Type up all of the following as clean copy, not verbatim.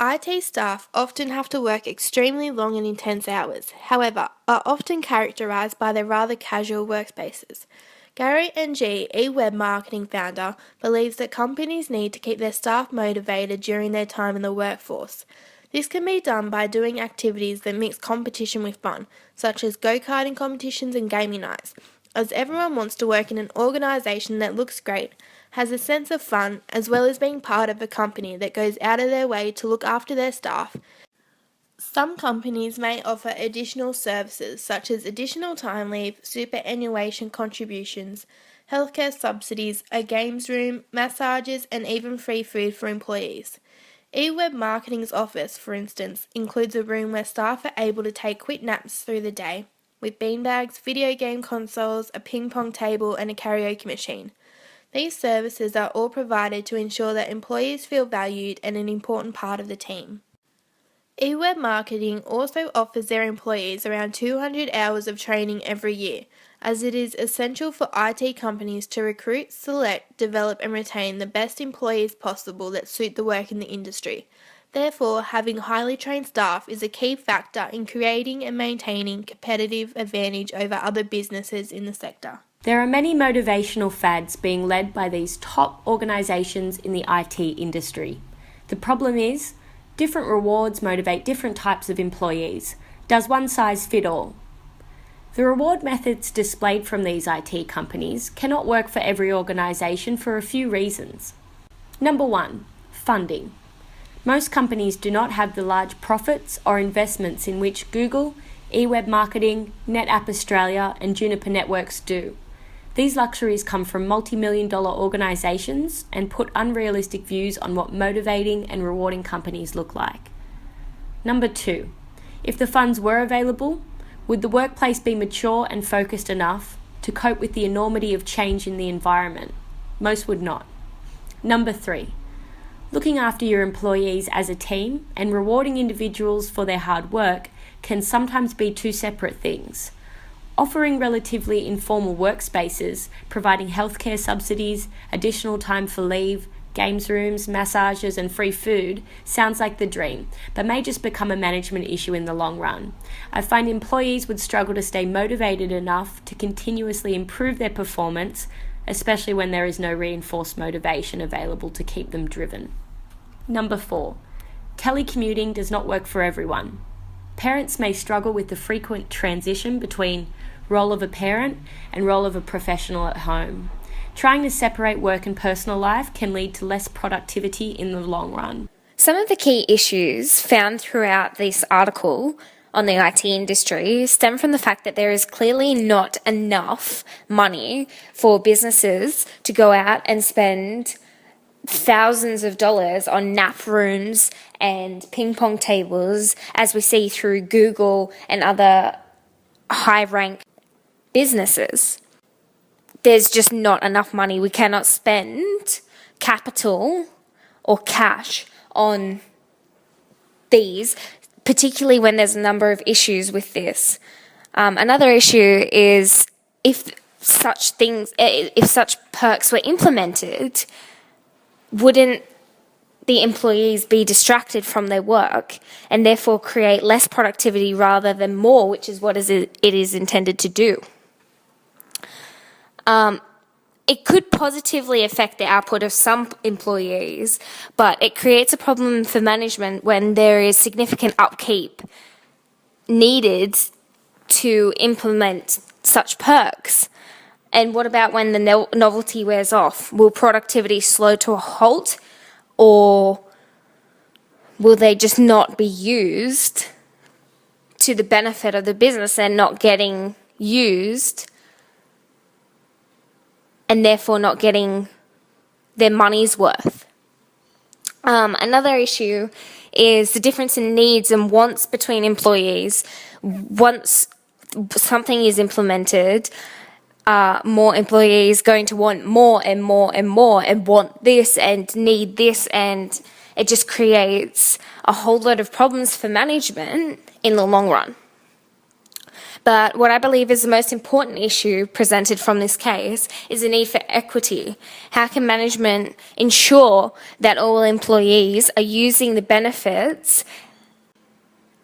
IT staff often have to work extremely long and intense hours, however, are often characterised by their rather casual workspaces. Gary Ng, eWeb marketing founder, believes that companies need to keep their staff motivated during their time in the workforce. This can be done by doing activities that mix competition with fun, such as go-karting competitions and gaming nights, as everyone wants to work in an organisation that looks great, has a sense of fun, as well as being part of a company that goes out of their way to look after their staff. Some companies may offer additional services such as additional time leave, superannuation contributions, healthcare subsidies, a games room, massages, and even free food for employees. eWeb Marketing's office, for instance, includes a room where staff are able to take quick naps through the day, with beanbags, video game consoles, a ping pong table, and a karaoke machine. These services are all provided to ensure that employees feel valued and an important part of the team. eWeb Marketing also offers their employees around 200 hours of training every year, as it is essential for IT companies to recruit, select, develop and retain the best employees possible that suit the work in the industry. Therefore, having highly trained staff is a key factor in creating and maintaining competitive advantage over other businesses in the sector. There are many motivational fads being led by these top organisations in the IT industry. The problem is, different rewards motivate different types of employees. Does one size fit all? The reward methods displayed from these IT companies cannot work for every organisation for a few reasons. Number 1, funding. Most companies do not have the large profits or investments in which Google, eWeb Marketing, NetApp Australia and Juniper Networks do. These luxuries come from multi-million-dollar organisations and put unrealistic views on what motivating and rewarding companies look like. Number 2, if the funds were available, would the workplace be mature and focused enough to cope with the enormity of change in the environment? Most would not. Number 3, looking after your employees as a team and rewarding individuals for their hard work can sometimes be two separate things. Offering relatively informal workspaces, providing healthcare subsidies, additional time for leave, games rooms, massages and free food sounds like the dream, but may just become a management issue in the long run. I find employees would struggle to stay motivated enough to continuously improve their performance, especially when there is no reinforced motivation available to keep them driven. Number 4, telecommuting does not work for everyone. Parents may struggle with the frequent transition between role of a parent and role of a professional at home. Trying to separate work and personal life can lead to less productivity in the long run. Some of the key issues found throughout this article on the IT industry stem from the fact that there is clearly not enough money for businesses to go out and spend thousands of dollars on nap rooms and ping pong tables, as we see through Google and other high-ranked businesses. There's just not enough money. We cannot spend capital or cash on these, particularly when there's a number of issues with this. Another issue is if such perks were implemented, wouldn't the employees be distracted from their work and therefore create less productivity rather than more, which is what it is intended to do? It could positively affect the output of some employees, but it creates a problem for management when there is significant upkeep needed to implement such perks. And what about when the novelty wears off? Will productivity slow to a halt, or will they just not be used to the benefit of the business and not getting used and therefore not getting their money's worth? Another issue is the difference in needs and wants between employees. Once something is implemented, more employees going to want more and more and more and want this and need this, and it just creates a whole lot of problems for management in the long run. But what I believe is the most important issue presented from this case is the need for equity. How can management ensure that all employees are using the benefits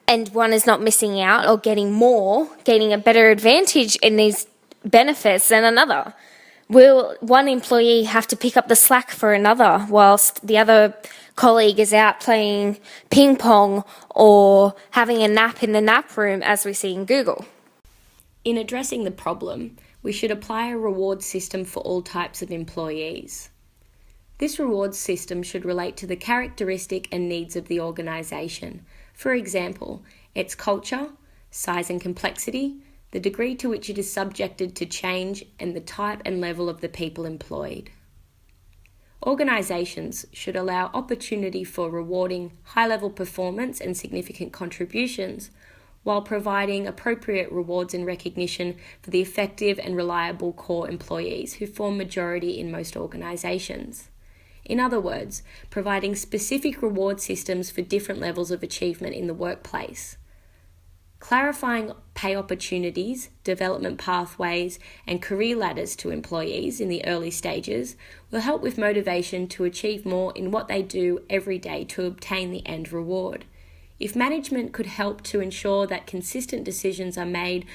and one is not missing out or getting a better advantage in these benefits than another? Will one employee have to pick up the slack for another whilst the other colleague is out playing ping pong or having a nap in the nap room, as we see in Google? In addressing the problem, we should apply a reward system for all types of employees. This reward system should relate to the characteristic and needs of the organisation. For example, its culture, size and complexity, the degree to which it is subjected to change, and the type and level of the people employed. Organisations should allow opportunity for rewarding high-level performance and significant contributions, while providing appropriate rewards and recognition for the effective and reliable core employees who form majority in most organisations. In other words, providing specific reward systems for different levels of achievement in the workplace. Clarifying pay opportunities, development pathways, and career ladders to employees in the early stages will help with motivation to achieve more in what they do every day to obtain the end reward. If management could help to ensure that consistent decisions are made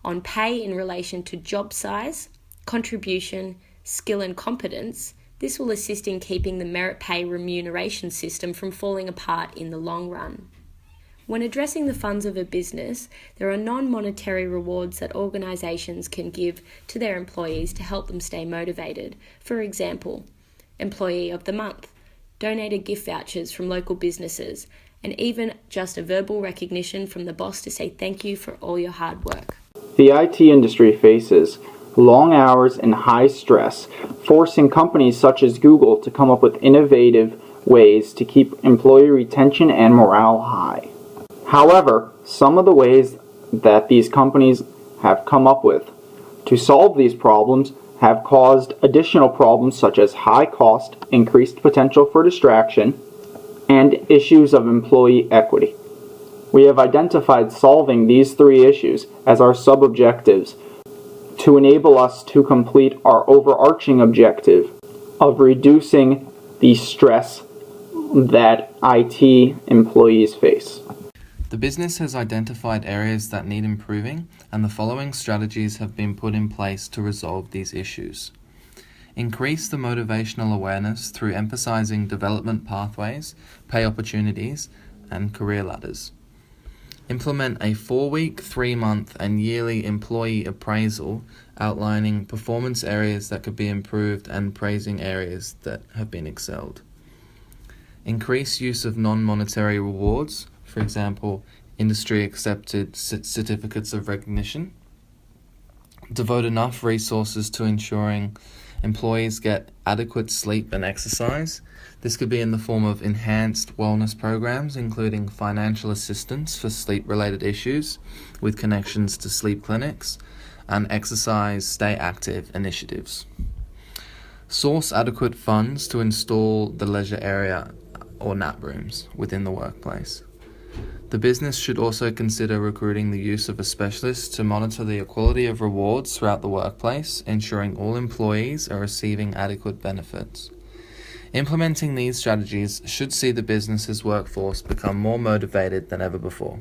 on pay in relation to job size, contribution, skill and competence, this will assist in keeping the merit pay remuneration system from falling apart in the long run. When addressing the funds of a business, there are non-monetary rewards that organisations can give to their employees to help them stay motivated. For example, Employee of the Month, donated gift vouchers from local businesses, and even just a verbal recognition from the boss to say thank you for all your hard work. The IT industry faces long hours and high stress, forcing companies such as Google to come up with innovative ways to keep employee retention and morale high. However, some of the ways that these companies have come up with to solve these problems have caused additional problems such as high cost, increased potential for distraction, and issues of employee equity. We have identified solving these three issues as our sub-objectives to enable us to complete our overarching objective of reducing the stress that IT employees face. The business has identified areas that need improving, and the following strategies have been put in place to resolve these issues. Increase the motivational awareness through emphasizing development pathways, pay opportunities, and career ladders. Implement a 4-week, 3-month, and yearly employee appraisal outlining performance areas that could be improved and praising areas that have been excelled. Increase use of non-monetary rewards, for example, industry-accepted certificates of recognition. Devote enough resources to ensuring employees get adequate sleep and exercise. This could be in the form of enhanced wellness programs, including financial assistance for sleep-related issues with connections to sleep clinics, and exercise stay active initiatives. Source adequate funds to install the leisure area or nap rooms within the workplace. The business should also consider recruiting the use of a specialist to monitor the equality of rewards throughout the workplace, ensuring all employees are receiving adequate benefits. Implementing these strategies should see the business's workforce become more motivated than ever before.